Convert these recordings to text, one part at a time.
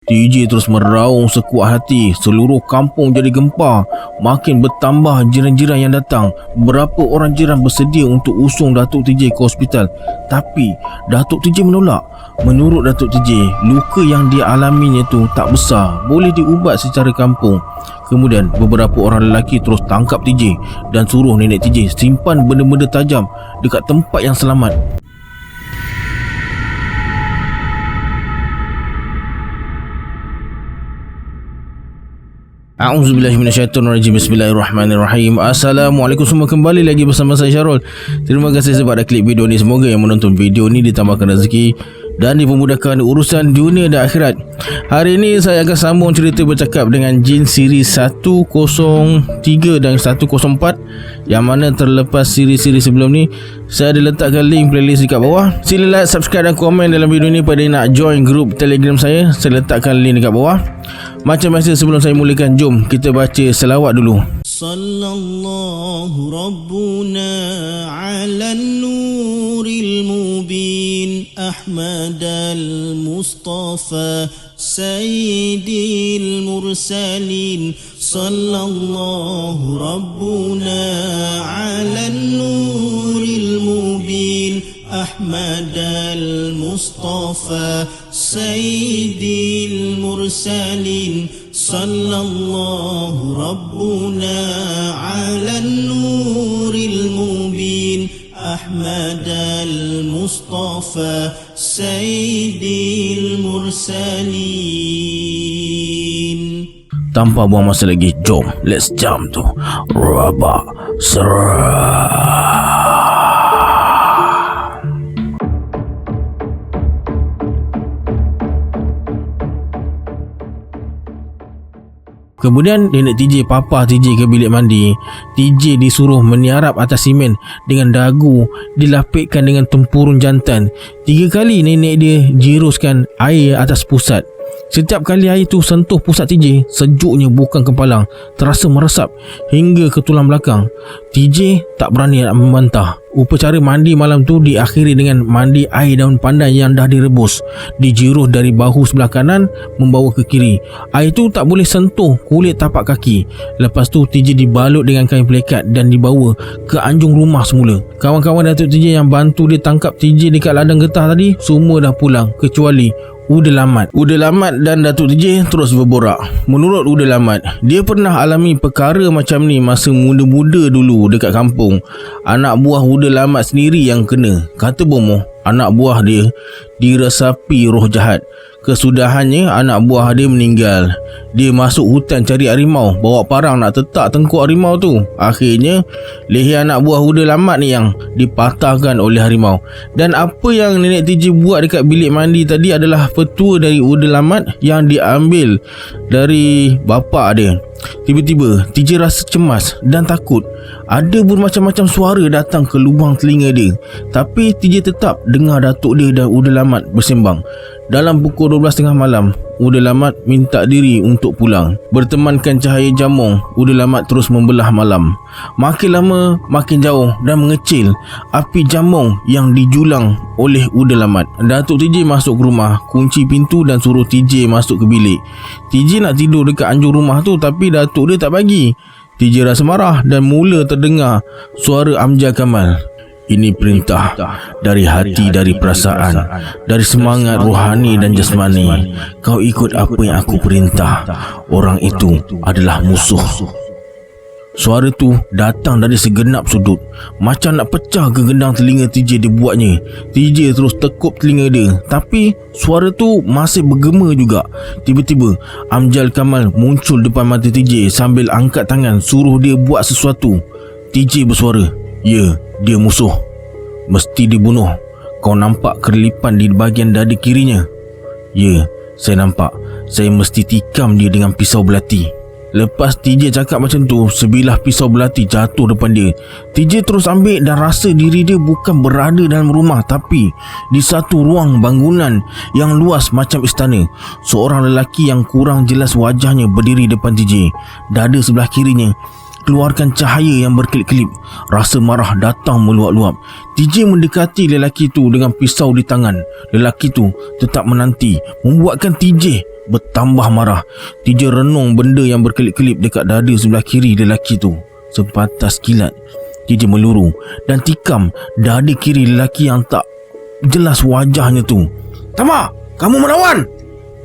TJ terus meraung sekuat hati. Seluruh kampung jadi gempar. Makin bertambah jiran-jiran yang datang. Beberapa orang jiran bersedia untuk usung Datuk TJ ke hospital. Tapi Datuk TJ menolak. Menurut Datuk TJ, luka yang dia alaminya tu tak besar, boleh diubat secara kampung. Kemudian beberapa orang lelaki terus tangkap TJ dan suruh nenek TJ simpan benda-benda tajam dekat tempat yang selamat. A'udzubillahiminasyaitonirrajim. Bismillahirrahmanirrahim. Assalamualaikum semua, kembali lagi bersama saya Syarul. Terima kasih sebab dah klik video ni. Semoga yang menonton video ni ditambahkan rezeki dan dipermudahkan urusan dunia dan akhirat. Hari ini saya akan sambung cerita bercakap dengan jin siri 103 dan 104, yang mana terlepas siri-siri sebelum ni saya ada letakkan link playlist dekat bawah. Sila like, subscribe dan komen dalam video ni. Pada nak join grup Telegram saya letakkan link dekat bawah. Macam biasa, sebelum saya mulakan, jom kita baca selawat dulu. Sallallahu Rabbuna ala nuril mubin Ahmad al-Mustafa Sayyidil Mursalin. Sallallahu Rabbuna ala nuril mubin Ahmad al-Mustafa Sayyidil Mursalin. Sallallahu Rabbuna ala nuril mubin Ahmad al-Mustafa Sayyidil Mursalin. Tanpa buang masa lagi, jom let's jump to Rabak Serah. Kemudian nenek TJ papa TJ ke bilik mandi. TJ disuruh meniarap atas simen dengan dagu dilapikkan dengan tempurung jantan. 3 kali nenek dia jiruskan air atas pusat. Setiap kali air tu sentuh pusat TJ, sejuknya bukan kempalang, terasa meresap hingga ke tulang belakang. TJ tak berani nak membantah. Upacara mandi malam tu diakhiri dengan mandi air daun pandan yang dah direbus. Dijiruh dari bahu sebelah kanan membawa ke kiri. Air tu tak boleh sentuh kulit tapak kaki. Lepas tu TJ dibalut dengan kain pelekat dan dibawa ke anjung rumah semula. Kawan-kawan Datuk TJ yang bantu dia tangkap TJ dekat ladang getah tadi semua dah pulang, kecuali Uda Lamat. Uda Lamat dan Datuk TJ terus berborak. Menurut Uda Lamat, dia pernah alami perkara macam ni masa muda-muda dulu dekat kampung. Anak buah Uda Lamat sendiri yang kena. Kata bomoh, anak buah dia diresapi roh jahat. Kesudahannya anak buah dia meninggal. Dia masuk hutan cari harimau, bawa parang nak tetak tengkuk harimau tu. Akhirnya leher anak buah Uda Lamat ni yang dipatahkan oleh harimau. Dan apa yang nenek TJ buat dekat bilik mandi tadi adalah petua dari Uda Lamat yang diambil dari bapa dia. Tiba-tiba TJ rasa cemas dan takut. Ada bermacam-macam suara datang ke lubang telinga dia. Tapi TJ tetap dengar datuk dia dan Uda Lamat bersembang. Dalam pukul 12.30 malam, Uda Lamat minta diri untuk pulang. Bertemankan cahaya jamong, Uda Lamat terus membelah malam. Makin lama makin jauh dan mengecil api jamong yang dijulang oleh Uda Lamat. Datuk TJ masuk ke rumah, kunci pintu dan suruh TJ masuk ke bilik. TJ nak tidur dekat anjung rumah tu, tapi datuk dia tak bagi. TJ rasa marah dan mula terdengar suara Amjad Kamal. Ini perintah dari hati, dari perasaan, dari semangat rohani dan jasmani. Kau ikut apa yang aku perintah. Orang itu adalah musuh. Suara tu datang dari segenap sudut, macam nak pecah kegendang telinga TJ dibuatnya. TJ terus tekup telinga dia, tapi suara tu masih bergema juga. Tiba-tiba Amjad Kamal muncul depan mata TJ sambil angkat tangan suruh dia buat sesuatu. TJ bersuara, "Ya, dia musuh. Mesti dibunuh. Kau nampak kerelipan di bahagian dada kirinya?" "Ya, saya nampak. Saya mesti tikam dia dengan pisau belati." Lepas TJ cakap macam tu, sebilah pisau belati jatuh depan dia. TJ terus ambil dan rasa diri dia bukan berada dalam rumah, tapi di satu ruang bangunan yang luas macam istana. Seorang lelaki yang kurang jelas wajahnya berdiri depan TJ. Dada sebelah kirinya keluarkan cahaya yang berkelip-kelip. Rasa marah datang meluap-luap. TJ mendekati lelaki tu dengan pisau di tangan. Lelaki tu tetap menanti, membuatkan TJ bertambah marah. TJ renung benda yang berkelip-kelip dekat dada sebelah kiri lelaki tu. Sepantas kilat, TJ meluru dan tikam dada kiri lelaki yang tak jelas wajahnya tu. "Tama, kamu melawan!"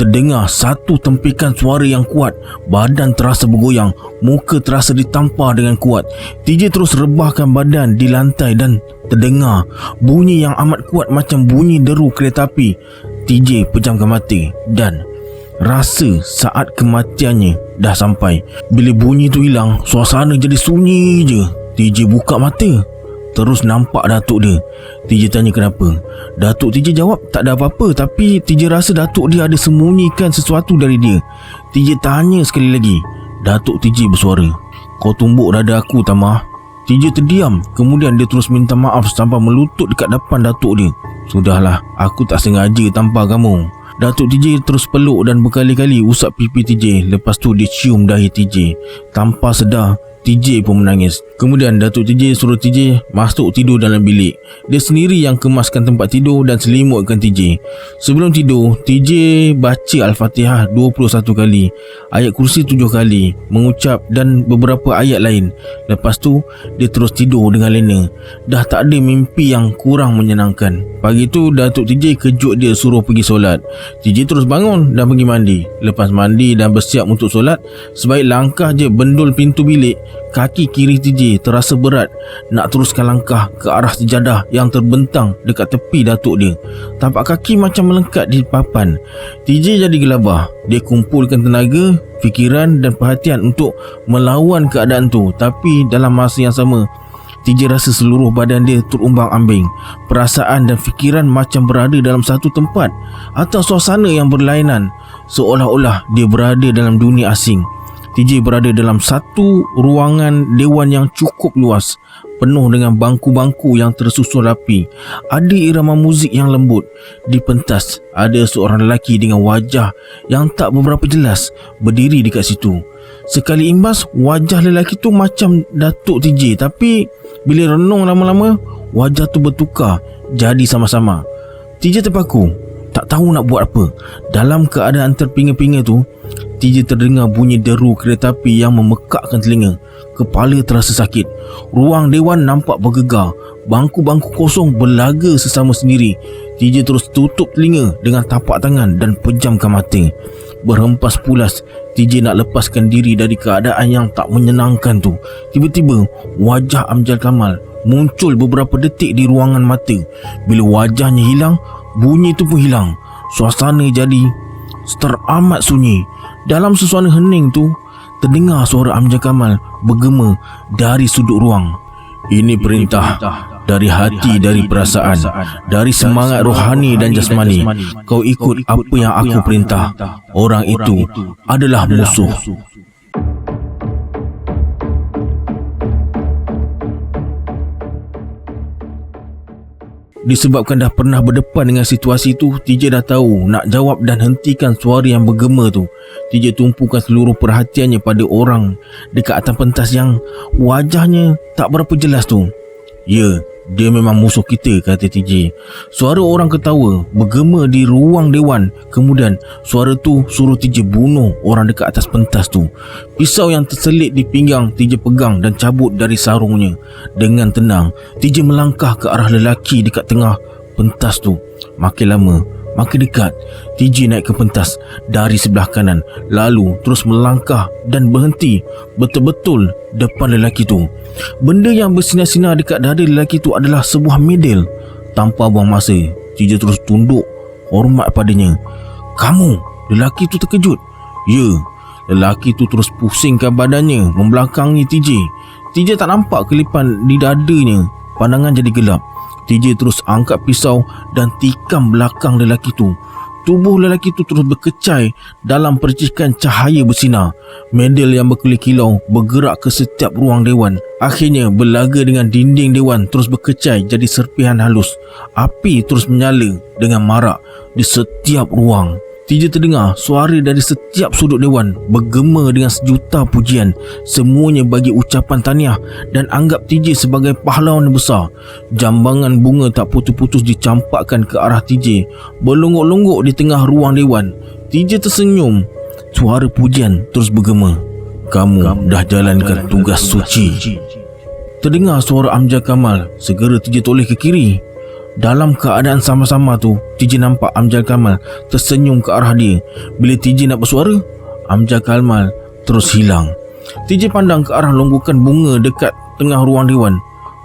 Terdengar satu tempikan suara yang kuat. Badan terasa bergoyang, muka terasa ditampar dengan kuat. TJ terus rebahkan badan di lantai dan terdengar bunyi yang amat kuat macam bunyi deru kereta api. TJ pejamkan mata dan rasa saat kematiannya dah sampai. Bila bunyi tu hilang, suasana jadi sunyi je. TJ buka mata, terus nampak datuk dia. TJ tanya kenapa. Datuk TJ jawab tak ada apa-apa, tapi TJ rasa datuk dia ada sembunyikan sesuatu dari dia. TJ tanya sekali lagi. Datuk TJ bersuara, "Kau tumbuk dada aku, Tamah." TJ terdiam. Kemudian dia terus minta maaf sampai melutut dekat depan datuk dia. "Sudahlah, aku tak sengaja tampar kamu." Datuk TJ terus peluk dan berkali-kali usap pipi TJ. Lepas tu dia cium dahi TJ. Tanpa sedar, TJ pun menangis. Kemudian Datuk TJ suruh TJ masuk tidur dalam bilik. Dia sendiri yang kemaskan tempat tidur dan selimutkan TJ. Sebelum tidur, TJ baca Al-Fatihah 21 kali, ayat kursi 7 kali, mengucap dan beberapa ayat lain. Lepas tu dia terus tidur dengan lena. Dah tak ada mimpi yang kurang menyenangkan. Pagi tu Datuk TJ kejut dia suruh pergi solat. TJ terus bangun dan pergi mandi. Lepas mandi dan bersiap untuk solat, sebaik langkah je bendul pintu bilik, kaki kiri TJ terasa berat nak teruskan langkah ke arah sejadah yang terbentang dekat tepi datuk dia. Tapak kaki macam melengkat di papan. TJ jadi gelabah. Dia kumpulkan tenaga, fikiran dan perhatian untuk melawan keadaan tu. Tapi dalam masa yang sama, TJ rasa seluruh badan dia terumbang-ambing. Perasaan dan fikiran macam berada dalam satu tempat atau suasana yang berlainan, seolah-olah dia berada dalam dunia asing. TJ berada dalam satu ruangan dewan yang cukup luas, penuh dengan bangku-bangku yang tersusun rapi. Ada irama muzik yang lembut. Di pentas ada seorang lelaki dengan wajah yang tak beberapa jelas berdiri dekat situ. Sekali imbas, wajah lelaki tu macam Datuk TJ, tapi bila renung lama-lama, wajah tu bertukar jadi sama-sama. TJ terpaku, tak tahu nak buat apa. Dalam keadaan terpinga-pinga tu, TJ terdengar bunyi deru kereta api yang memekakkan telinga. Kepala terasa sakit. Ruang dewan nampak bergegar. Bangku-bangku kosong berlaga sesama sendiri. TJ terus tutup telinga dengan tapak tangan dan pejamkan mata. Berhempas pulas, TJ nak lepaskan diri dari keadaan yang tak menyenangkan tu. Tiba-tiba, wajah Amjad Kamal muncul beberapa detik di ruangan mata. Bila wajahnya hilang, bunyi tu pun hilang. Suasana jadi teramat sunyi. Dalam suasana hening tu, terdengar suara Amjad Kamal bergema dari sudut ruang. "Ini perintah dari hati, dari perasaan, dari semangat rohani dan jasmani. Kau ikut apa yang aku perintah. Orang itu adalah musuh." Disebabkan dah pernah berdepan dengan situasi tu, TJ dah tahu nak jawab dan hentikan suara yang bergema tu. TJ tumpukan seluruh perhatiannya pada orang dekat atas pentas yang wajahnya tak berapa jelas tu. "Ya, dia memang musuh kita," kata TJ. Suara orang ketawa bergema di ruang dewan. Kemudian suara tu suruh TJ bunuh orang dekat atas pentas tu. Pisau yang terselit di pinggang TJ pegang dan cabut dari sarungnya. Dengan tenang, TJ melangkah ke arah lelaki dekat tengah pentas tu. Makin lama, makin dekat. TJ naik ke pentas dari sebelah kanan, lalu terus melangkah dan berhenti betul-betul depan lelaki tu. Benda yang bersinar-sinar dekat dada lelaki tu adalah sebuah medal. Tanpa buang masa, TJ terus tunduk hormat padanya. "Kamu?" Lelaki tu terkejut. "Ya." Lelaki tu terus pusingkan badannya membelakangi TJ. TJ tak nampak kelipan di dadanya. Pandangan jadi gelap. TJ terus angkat pisau dan tikam belakang lelaki tu. Tubuh lelaki tu terus berkecai dalam percikan cahaya bersinar. Medal yang berkilau-kilau bergerak ke setiap ruang dewan. Akhirnya berlaga dengan dinding dewan terus berkecai jadi serpihan halus. Api terus menyala dengan marak di setiap ruang. TJ terdengar suara dari setiap sudut dewan bergema dengan sejuta pujian. Semuanya bagi ucapan tahniah dan anggap TJ sebagai pahlawan yang besar. Jambangan bunga tak putus-putus dicampakkan ke arah TJ, berlonggok-longgok di tengah ruang dewan. TJ tersenyum. Suara pujian terus bergema. Kamu dah jalankan tugas suci. Terdengar suara Amjad Kamal. Segera TJ toleh ke kiri. Dalam keadaan sama-sama tu, TJ nampak Amjad Kamal tersenyum ke arah dia. Bila TJ nak bersuara, Amjad Kamal terus hilang. TJ pandang ke arah longgokan bunga dekat tengah ruang dewan.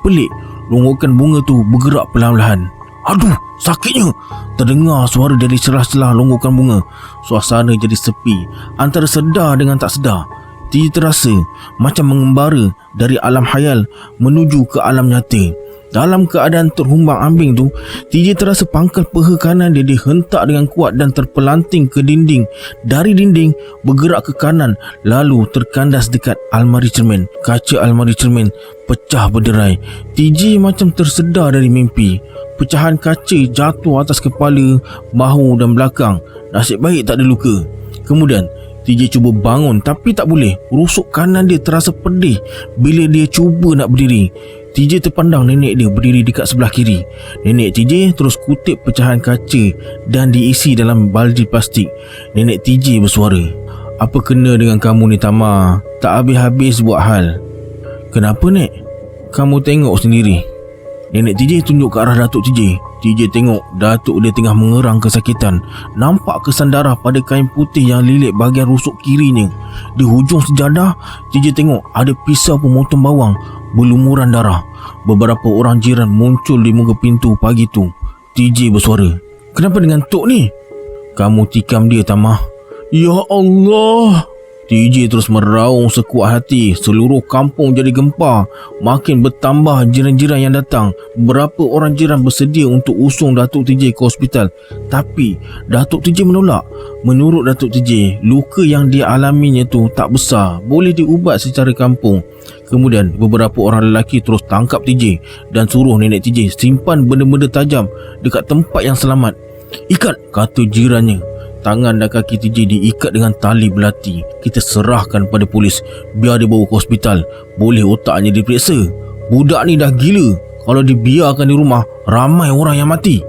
Pelik, longgokan bunga tu bergerak perlahan-lahan. Aduh, sakitnya! Terdengar suara dari celah-celah longgokan bunga. Suasana jadi sepi, antara sedar dengan tak sedar. TJ terasa macam mengembara dari alam khayal menuju ke alam nyata. Dalam keadaan terhumbang ambing tu, TJ terasa pangkal peha kanan dia dihentak dengan kuat dan terpelanting ke dinding. Dari dinding bergerak ke kanan, lalu terkandas dekat almari cermin. Kaca almari cermin pecah berderai. TJ macam tersedar dari mimpi. Pecahan kaca jatuh atas kepala, bahu dan belakang. Nasib baik tak ada luka. Kemudian TJ cuba bangun tapi tak boleh. Rusuk kanan dia terasa pedih bila dia cuba nak berdiri. TJ terpandang nenek dia berdiri dekat sebelah kiri. Nenek TJ terus kutip pecahan kaca dan diisi dalam baldi plastik. Nenek TJ bersuara, "Apa kena dengan kamu ni Tama? Tak habis-habis buat hal." "Kenapa Nek?" "Kamu tengok sendiri." Nenek TJ tunjuk ke arah Datuk TJ. TJ tengok Datuk dia tengah mengerang kesakitan. Nampak kesan darah pada kain putih yang lilit bahagian rusuk kirinya. Di hujung sejadah, TJ tengok ada pisau pemotong bawang berlumuran darah. Beberapa orang jiran muncul di muka pintu pagi tu. TJ bersuara, "Kenapa dengan Tok ni?" "Kamu tikam dia Tamah." "Ya Allah!" TJ terus meraung sekuat hati. Seluruh kampung jadi gempar. Makin bertambah jiran-jiran yang datang. Beberapa orang jiran bersedia untuk usung Datuk TJ ke hospital, tapi Datuk TJ menolak. Menurut Datuk TJ, luka yang dia alaminya tu tak besar, boleh diubat secara kampung. Kemudian beberapa orang lelaki terus tangkap TJ dan suruh nenek TJ simpan benda-benda tajam dekat tempat yang selamat. "Ikat," kata jirannya. Tangan dan kaki TJ diikat dengan tali belati. "Kita serahkan pada polis, biar dia bawa ke hospital. Boleh otaknya diperiksa. Budak ni dah gila. Kalau dibiarkan di rumah, ramai orang yang mati,"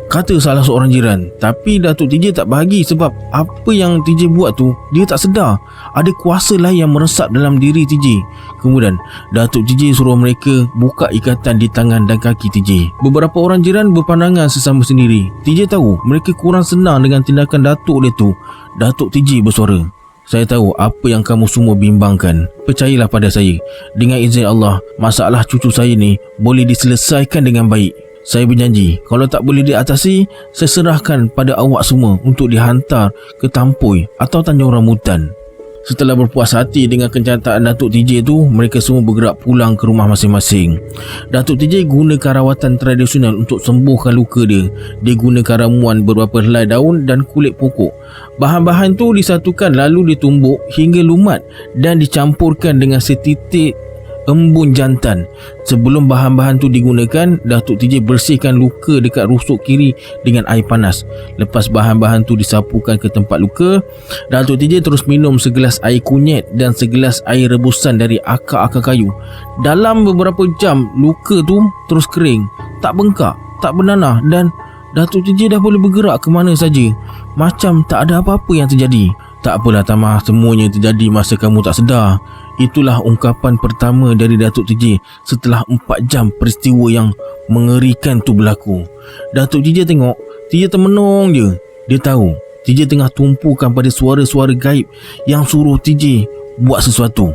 kata salah seorang jiran. Tapi Datuk TJ tak bahagi sebab apa yang TJ buat tu dia tak sedar. Ada kuasa lain yang meresap dalam diri TJ. Kemudian Datuk TJ suruh mereka buka ikatan di tangan dan kaki TJ. Beberapa orang jiran berpandangan sesama sendiri. TJ tahu mereka kurang senang dengan tindakan Datuk dia tu. Datuk TJ bersuara, "Saya tahu apa yang kamu semua bimbangkan. Percayalah pada saya. Dengan izin Allah, masalah cucu saya ni boleh diselesaikan dengan baik. Saya berjanji, kalau tak boleh diatasi, saya serahkan pada awak semua untuk dihantar ke Tampoi atau Tanjung Rambutan." Setelah berpuas hati dengan kenyataan Datuk TJ tu, mereka semua bergerak pulang ke rumah masing-masing. Datuk TJ gunakan rawatan tradisional untuk sembuhkan luka dia. Dia gunakan ramuan beberapa helai daun dan kulit pokok. Bahan-bahan tu disatukan lalu ditumbuk hingga lumat dan dicampurkan dengan setitik embun jantan. Sebelum bahan-bahan tu digunakan, Datuk TJ bersihkan luka dekat rusuk kiri dengan air panas. Lepas bahan-bahan tu disapukan ke tempat luka, Datuk TJ terus minum segelas air kunyit dan segelas air rebusan dari akar-akar kayu. Dalam beberapa jam, luka tu terus kering, tak bengkak, tak bernanah dan Datuk TJ dah boleh bergerak ke mana saja. Macam tak ada apa-apa yang terjadi. "Tak apalah Tamah, semuanya terjadi masa kamu tak sedar." Itulah ungkapan pertama dari Datuk TJ setelah 4 jam peristiwa yang mengerikan tu berlaku. Datuk TJ tengok, TJ termenung je. Dia tahu TJ tengah tumpukan pada suara-suara gaib yang suruh TJ buat sesuatu.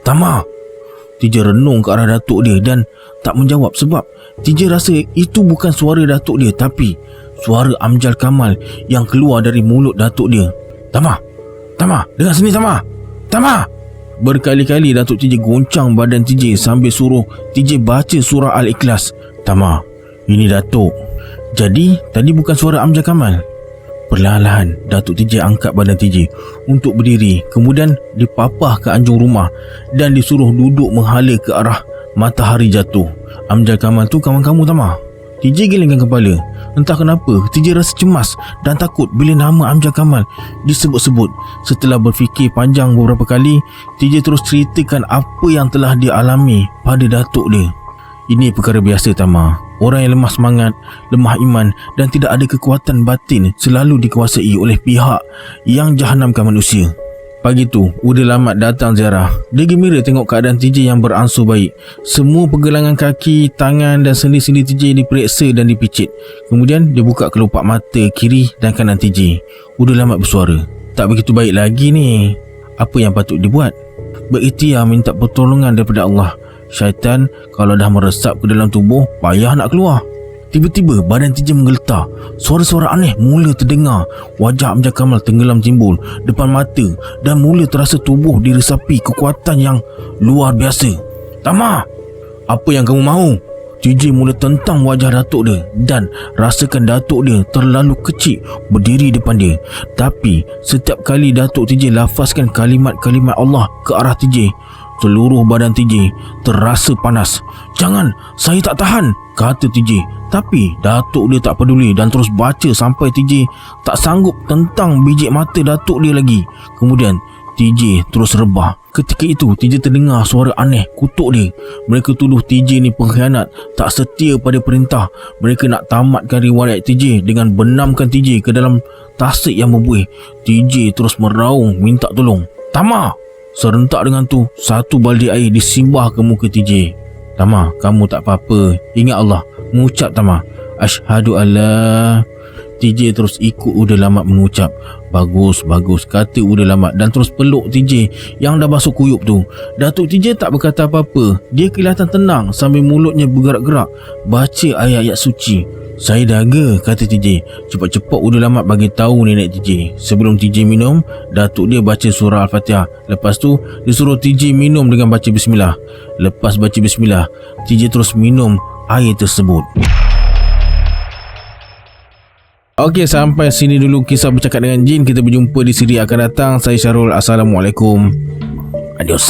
"Tamah!" TJ renung ke arah Datuk dia dan tak menjawab sebab TJ rasa itu bukan suara Datuk dia, tapi suara Amjad Kamal yang keluar dari mulut Datuk dia. "Tamah! Tamah! Dengar sini Tamah! Tamah!" Berkali-kali Datuk TJ goncang badan TJ sambil suruh TJ baca surah Al-Ikhlas. "Tamah, ini Datuk. Jadi tadi bukan suara Amjad Kamal?" Perlahan-lahan Datuk TJ angkat badan TJ untuk berdiri. Kemudian dipapah ke anjung rumah dan disuruh duduk menghala ke arah matahari jatuh. "Amjad Kamal tu kawan kamu Tamah?" TJ gelengkan kepala. Entah kenapa TJ rasa cemas dan takut bila nama Amjad Kamal disebut-sebut. Setelah berfikir panjang beberapa kali, TJ terus ceritakan apa yang telah dia alami pada datuk dia. Ini perkara biasa Tama. Orang yang lemah semangat, lemah iman dan tidak ada kekuatan batin selalu dikuasai oleh pihak yang jahanamkan manusia. Pagi tu, Uda Lamat datang ziarah. Dia gembira tengok keadaan TJ yang beransur baik. Semua pergelangan kaki, tangan dan sendi-sendi TJ diperiksa dan dipicit. Kemudian dia buka kelopak mata kiri dan kanan TJ. Uda Lamat bersuara, "Tak begitu baik lagi ni. Apa yang patut dibuat? Berikhtiar minta pertolongan daripada Allah. Syaitan kalau dah meresap ke dalam tubuh, payah nak keluar." Tiba-tiba badan TJ menggeletar. Suara-suara aneh mula terdengar. Wajah Amjad Kamal tenggelam timbul depan mata dan mula terasa tubuh diresapi kekuatan yang luar biasa. "Tama, apa yang kamu mahu?" TJ mula tentang wajah datuk dia dan rasakan datuk dia terlalu kecil berdiri depan dia. Tapi setiap kali datuk TJ lafazkan kalimat-kalimat Allah ke arah TJ, seluruh badan TJ terasa panas. "Jangan, saya tak tahan," kata TJ. Tapi datuk dia tak peduli dan terus baca sampai TJ tak sanggup tentang biji mata datuk dia lagi. Kemudian TJ terus rebah. Ketika itu TJ terdengar suara aneh kutuk dia. Mereka tuduh TJ ni pengkhianat, tak setia pada perintah. Mereka nak tamatkan riwayat TJ dengan benamkan TJ ke dalam tasik yang berbuih. TJ terus meraung minta tolong. "Tama!" Serentak dengan tu, satu baldi air disimbah ke muka TJ. "Tama, kamu tak apa-apa. Ingat Allah. Mengucap Tama. Asyhadu alla." TJ terus ikut Uda Lamat mengucap. Bagus, kata Uda Lamat dan terus peluk TJ yang dah basuh kuyup tu. Datuk TJ tak berkata apa-apa. Dia kelihatan tenang sambil mulutnya bergerak-gerak baca ayat-ayat suci. "Saya daga," kata TJ. Cepat-cepat Uda Lamat bagi tahu nenek TJ. Sebelum TJ minum, datuk dia baca surah Al-Fatihah. Lepas tu dia suruh TJ minum dengan baca bismillah. Lepas baca bismillah, TJ terus minum air tersebut. Okey, sampai sini dulu kisah bercakap dengan jin. Kita berjumpa di siri akan datang. Saya Syarul. Assalamualaikum. Adios.